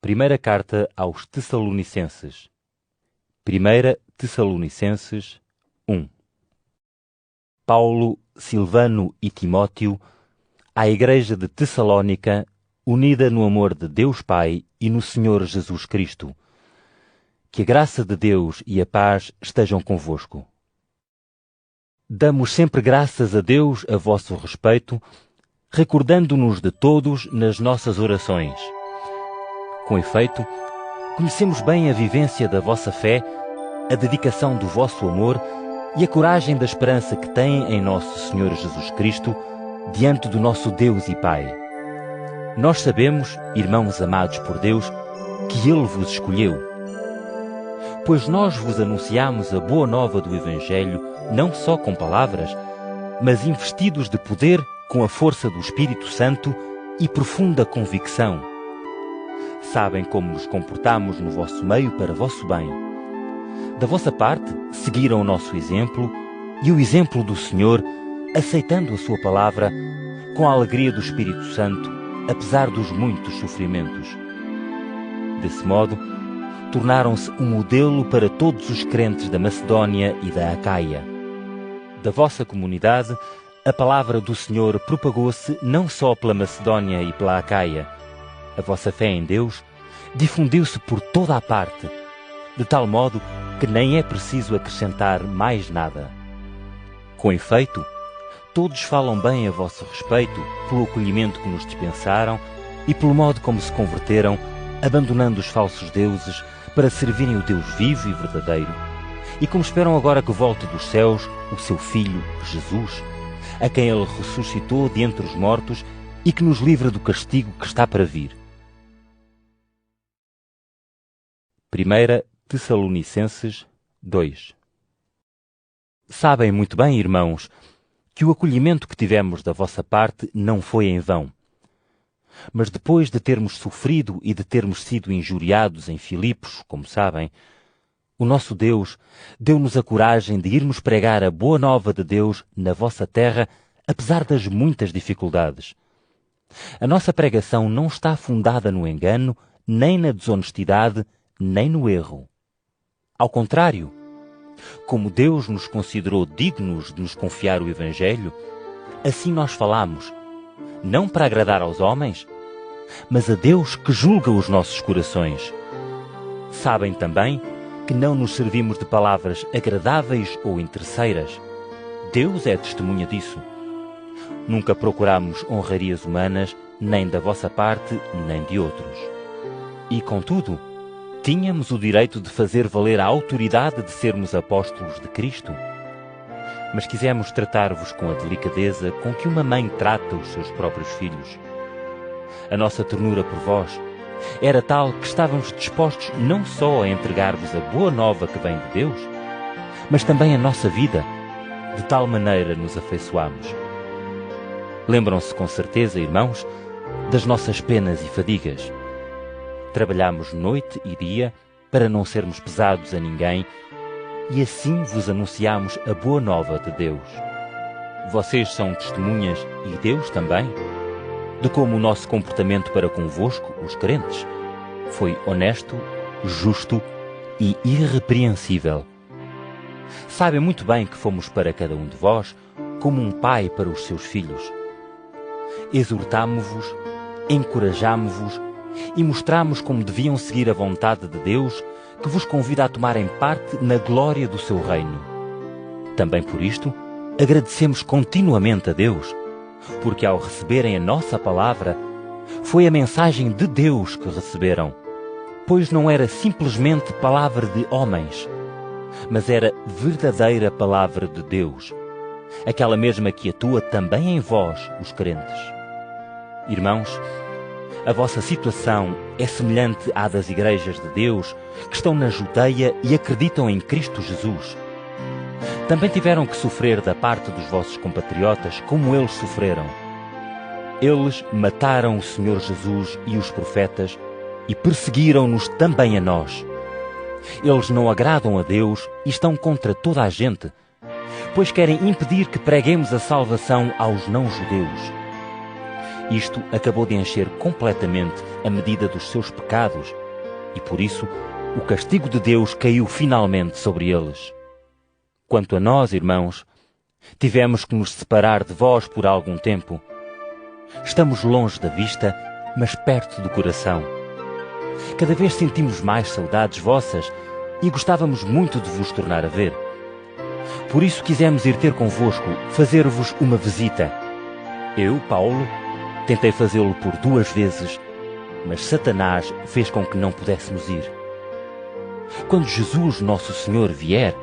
Primeira carta aos Tessalonicenses. 1 Tessalonicenses 1. Paulo, Silvano e Timóteo, à Igreja de Tessalónica, unida no amor de Deus Pai e no Senhor Jesus Cristo. Que a graça de Deus e a paz estejam convosco. Damos sempre graças a Deus a vosso respeito, recordando-nos de todos nas nossas orações. Com efeito, conhecemos bem a vivência da vossa fé, a dedicação do vosso amor e a coragem da esperança que têm em nosso Senhor Jesus Cristo, diante do nosso Deus e Pai. Nós sabemos, irmãos amados por Deus, que Ele vos escolheu. Pois nós vos anunciamos a boa nova do Evangelho, não só com palavras, mas investidos de poder com a força do Espírito Santo e profunda convicção. Sabem como nos comportamos no vosso meio para vosso bem. Da vossa parte, seguiram o nosso exemplo e o exemplo do Senhor, aceitando a sua palavra com a alegria do Espírito Santo, apesar dos muitos sofrimentos. Desse modo, tornaram-se um modelo para todos os crentes da Macedónia e da Acaia. Da vossa comunidade, a palavra do Senhor propagou-se não só pela Macedónia e pela Acaia. A vossa fé em Deus difundiu-se por toda a parte, de tal modo que nem é preciso acrescentar mais nada. Com efeito, todos falam bem a vosso respeito pelo acolhimento que nos dispensaram e pelo modo como se converteram, abandonando os falsos deuses para servirem o Deus vivo e verdadeiro, e como esperam agora que volte dos céus o seu Filho, Jesus, a quem Ele ressuscitou de entre os mortos e que nos livra do castigo que está para vir. 1 Tessalonicenses 2. Sabem muito bem, irmãos, que o acolhimento que tivemos da vossa parte não foi em vão. Mas depois de termos sofrido e de termos sido injuriados em Filipos, como sabem, o nosso Deus deu-nos a coragem de irmos pregar a boa nova de Deus na vossa terra, apesar das muitas dificuldades. A nossa pregação não está fundada no engano, nem na desonestidade, nem no erro. Ao contrário, como Deus nos considerou dignos de nos confiar o Evangelho, assim nós falamos, não para agradar aos homens, mas a Deus que julga os nossos corações. Sabem também que não nos servimos de palavras agradáveis ou interesseiras. Deus é testemunha disso. Nunca procuramos honrarias humanas, nem da vossa parte, nem de outros. E, contudo, tínhamos o direito de fazer valer a autoridade de sermos apóstolos de Cristo. Mas quisemos tratar-vos com a delicadeza com que uma mãe trata os seus próprios filhos. A nossa ternura por vós era tal que estávamos dispostos não só a entregar-vos a boa nova que vem de Deus, mas também a nossa vida, de tal maneira nos afeiçoámos. Lembram-se com certeza, irmãos, das nossas penas e fadigas. Trabalhámos noite e dia para não sermos pesados a ninguém e assim vos anunciámos a boa nova de Deus. Vocês são testemunhas, e Deus também, de como o nosso comportamento para convosco, os crentes, foi honesto, justo e irrepreensível. Sabem muito bem que fomos para cada um de vós como um pai para os seus filhos. Exortámo-vos, encorajámo-vos e mostramos como deviam seguir a vontade de Deus, que vos convida a tomarem parte na glória do seu reino. Também por isto, agradecemos continuamente a Deus, porque ao receberem a nossa palavra, foi a mensagem de Deus que receberam, pois não era simplesmente palavra de homens, mas era verdadeira palavra de Deus, aquela mesma que atua também em vós, os crentes. Irmãos, a vossa situação é semelhante à das igrejas de Deus que estão na Judeia e acreditam em Cristo Jesus. Também tiveram que sofrer da parte dos vossos compatriotas como eles sofreram. Eles mataram o Senhor Jesus e os profetas e perseguiram-nos também a nós. Eles não agradam a Deus e estão contra toda a gente, pois querem impedir que preguemos a salvação aos não-judeus. Isto acabou de encher completamente a medida dos seus pecados e, por isso, o castigo de Deus caiu finalmente sobre eles. Quanto a nós, irmãos, tivemos que nos separar de vós por algum tempo. Estamos longe da vista, mas perto do coração. Cada vez sentimos mais saudades vossas e gostávamos muito de vos tornar a ver. Por isso quisemos ir ter convosco, fazer-vos uma visita. Eu, Paulo, tentei fazê-lo por 2 vezes, mas Satanás fez com que não pudéssemos ir. Quando Jesus, nosso Senhor, vier,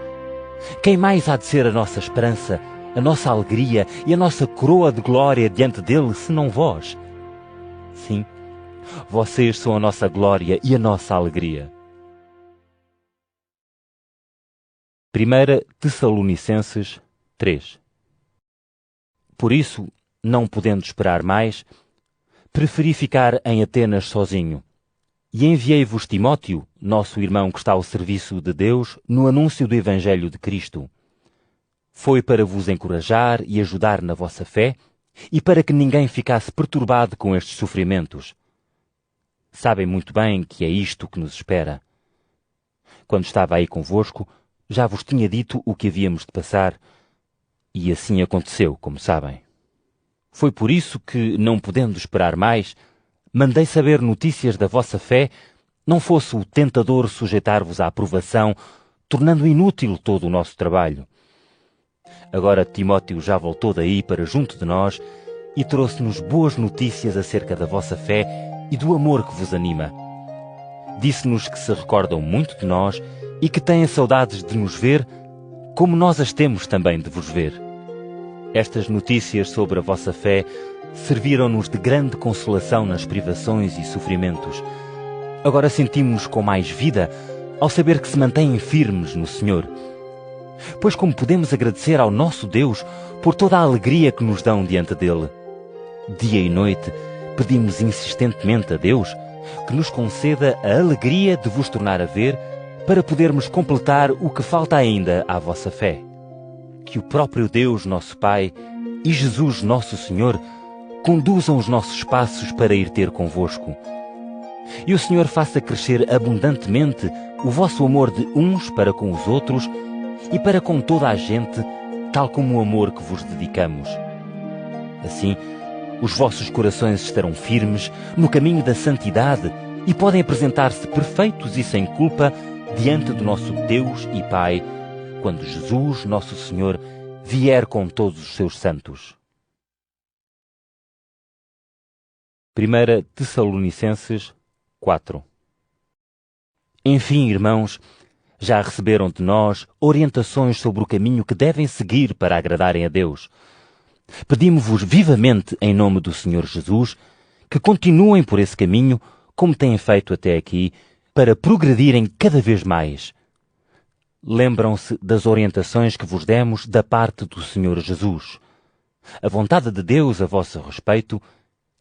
quem mais há de ser a nossa esperança, a nossa alegria e a nossa coroa de glória diante dele, senão vós? Sim, vocês são a nossa glória e a nossa alegria. 1 Tessalonicenses 3. Por isso, não podendo esperar mais, preferi ficar em Atenas sozinho, e enviei-vos Timóteo, nosso irmão que está ao serviço de Deus, no anúncio do Evangelho de Cristo. Foi para vos encorajar e ajudar na vossa fé, e para que ninguém ficasse perturbado com estes sofrimentos. Sabem muito bem que é isto que nos espera. Quando estava aí convosco, já vos tinha dito o que havíamos de passar, e assim aconteceu, como sabem. Foi por isso que, não podendo esperar mais, mandei saber notícias da vossa fé, não fosse o tentador sujeitar-vos à aprovação, tornando inútil todo o nosso trabalho. Agora Timóteo já voltou daí para junto de nós e trouxe-nos boas notícias acerca da vossa fé e do amor que vos anima. Disse-nos que se recordam muito de nós e que têm saudades de nos ver, como nós as temos também de vos ver. Estas notícias sobre a vossa fé serviram-nos de grande consolação nas privações e sofrimentos. Agora sentimos-nos com mais vida ao saber que se mantêm firmes no Senhor. Pois como podemos agradecer ao nosso Deus por toda a alegria que nos dão diante dele? Dia e noite pedimos insistentemente a Deus que nos conceda a alegria de vos tornar a ver para podermos completar o que falta ainda à vossa fé. Que o próprio Deus, nosso Pai, e Jesus, nosso Senhor, conduzam os nossos passos para ir ter convosco. E o Senhor faça crescer abundantemente o vosso amor de uns para com os outros e para com toda a gente, tal como o amor que vos dedicamos. Assim, os vossos corações estarão firmes no caminho da santidade e podem apresentar-se perfeitos e sem culpa diante do nosso Deus e Pai, quando Jesus, nosso Senhor, vier com todos os seus santos. 1 Tessalonicenses 4. Enfim, irmãos, já receberam de nós orientações sobre o caminho que devem seguir para agradarem a Deus. Pedimos-vos vivamente, em nome do Senhor Jesus, que continuem por esse caminho, como têm feito até aqui, para progredirem cada vez mais. Lembram-se das orientações que vos demos da parte do Senhor Jesus. A vontade de Deus a vosso respeito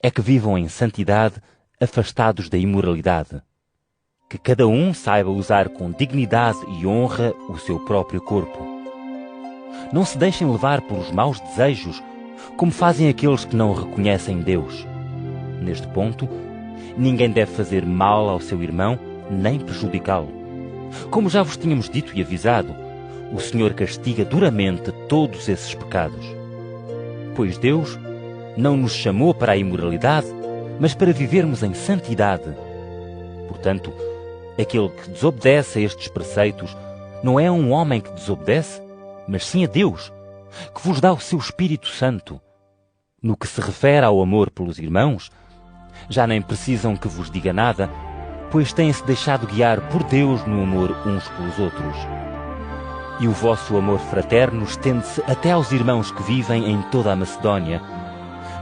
é que vivam em santidade, afastados da imoralidade. Que cada um saiba usar com dignidade e honra o seu próprio corpo. Não se deixem levar por os maus desejos, como fazem aqueles que não reconhecem Deus. Neste ponto, ninguém deve fazer mal ao seu irmão, nem prejudicá-lo. Como já vos tínhamos dito e avisado, o Senhor castiga duramente todos esses pecados. Pois Deus não nos chamou para a imoralidade, mas para vivermos em santidade. Portanto, aquele que desobedece a estes preceitos não é um homem que desobedece, mas sim a Deus, que vos dá o seu Espírito Santo. No que se refere ao amor pelos irmãos, já nem precisam que vos diga nada, pois têm-se deixado guiar por Deus no amor uns pelos outros. E o vosso amor fraterno estende-se até aos irmãos que vivem em toda a Macedónia,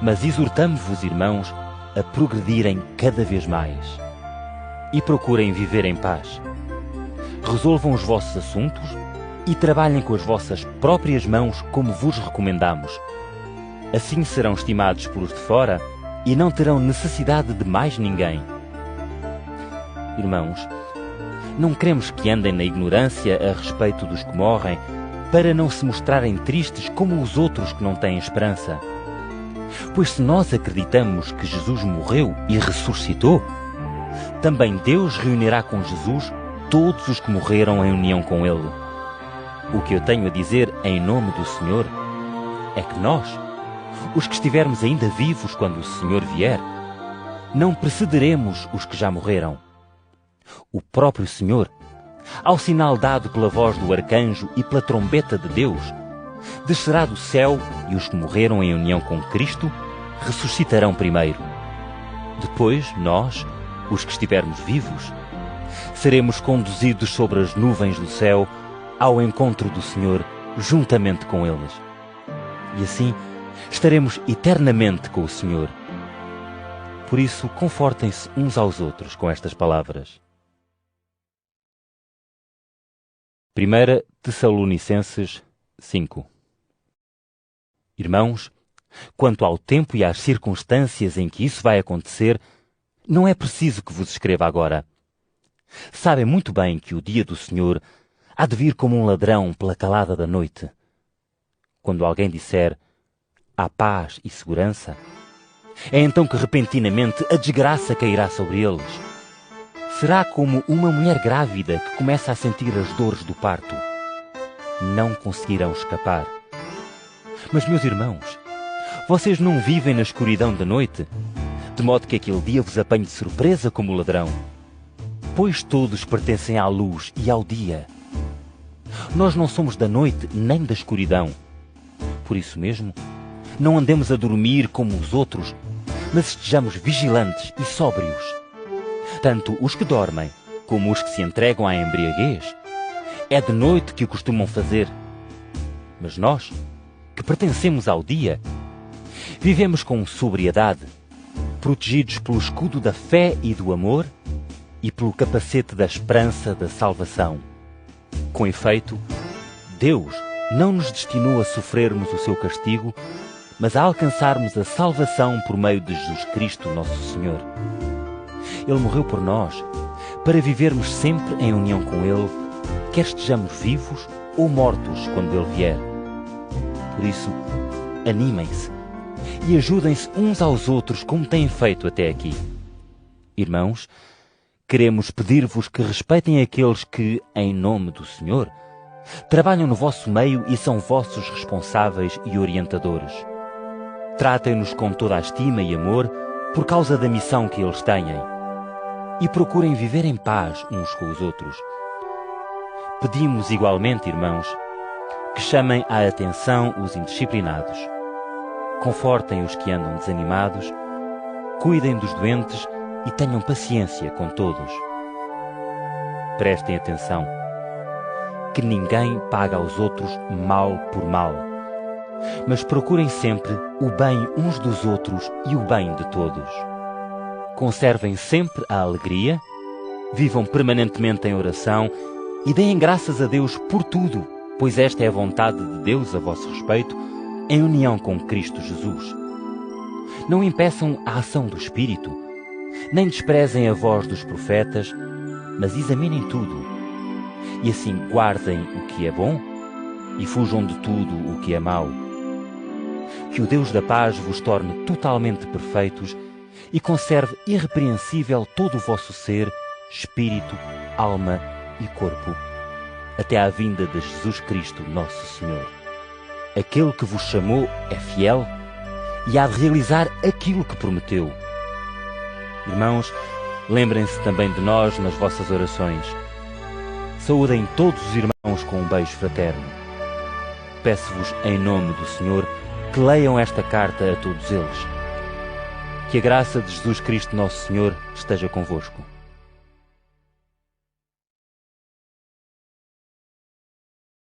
mas exortamo-vos, irmãos, a progredirem cada vez mais. E procurem viver em paz. Resolvam os vossos assuntos e trabalhem com as vossas próprias mãos como vos recomendamos. Assim serão estimados pelos de fora e não terão necessidade de mais ninguém. Irmãos, não queremos que andem na ignorância a respeito dos que morrem, para não se mostrarem tristes como os outros que não têm esperança. Pois se nós acreditamos que Jesus morreu e ressuscitou, também Deus reunirá com Jesus todos os que morreram em união com Ele. O que eu tenho a dizer em nome do Senhor é que nós, os que estivermos ainda vivos quando o Senhor vier, não precederemos os que já morreram. O próprio Senhor, ao sinal dado pela voz do arcanjo e pela trombeta de Deus, descerá do céu e os que morreram em união com Cristo ressuscitarão primeiro. Depois, nós, os que estivermos vivos, seremos conduzidos sobre as nuvens do céu ao encontro do Senhor juntamente com eles. E assim estaremos eternamente com o Senhor. Por isso, confortem-se uns aos outros com estas palavras. 1 Tessalonicenses 5. Irmãos, quanto ao tempo e às circunstâncias em que isso vai acontecer, não é preciso que vos escreva agora. Sabem muito bem que o dia do Senhor há de vir como um ladrão pela calada da noite. Quando alguém disser há paz e segurança, é então que repentinamente a desgraça cairá sobre eles. Será como uma mulher grávida que começa a sentir as dores do parto. Não conseguirão escapar. Mas, meus irmãos, vocês não vivem na escuridão da noite, de modo que aquele dia vos apanhe de surpresa como ladrão. Pois todos pertencem à luz e ao dia. Nós não somos da noite nem da escuridão. Por isso mesmo, não andemos a dormir como os outros, mas estejamos vigilantes e sóbrios. Tanto os que dormem como os que se entregam à embriaguez, é de noite que o costumam fazer. Mas nós, que pertencemos ao dia, vivemos com sobriedade, protegidos pelo escudo da fé e do amor e pelo capacete da esperança da salvação. Com efeito, Deus não nos destinou a sofrermos o seu castigo, mas a alcançarmos a salvação por meio de Jesus Cristo, nosso Senhor. Ele morreu por nós, para vivermos sempre em união com Ele, quer estejamos vivos ou mortos quando Ele vier. Por isso, animem-se e ajudem-se uns aos outros como têm feito até aqui. Irmãos, queremos pedir-vos que respeitem aqueles que, em nome do Senhor, trabalham no vosso meio e são vossos responsáveis e orientadores. Tratem-nos com toda a estima e amor por causa da missão que eles têm. E procurem viver em paz uns com os outros. Pedimos igualmente, irmãos, que chamem à atenção os indisciplinados. Confortem os que andam desanimados, cuidem dos doentes e tenham paciência com todos. Prestem atenção, que ninguém paga aos outros mal por mal, mas procurem sempre o bem uns dos outros e o bem de todos. Conservem sempre a alegria, vivam permanentemente em oração e deem graças a Deus por tudo, pois esta é a vontade de Deus a vosso respeito, em união com Cristo Jesus. Não impeçam a ação do Espírito, nem desprezem a voz dos profetas, mas examinem tudo, e assim guardem o que é bom e fujam de tudo o que é mau. Que o Deus da paz vos torne totalmente perfeitos e conserve irrepreensível todo o vosso ser, espírito, alma e corpo, até à vinda de Jesus Cristo, nosso Senhor. Aquele que vos chamou é fiel e há de realizar aquilo que prometeu. Irmãos, lembrem-se também de nós nas vossas orações. Saúdem todos os irmãos com um beijo fraterno. Peço-vos, em nome do Senhor, que leiam esta carta a todos eles. Que a graça de Jesus Cristo, nosso Senhor, esteja convosco.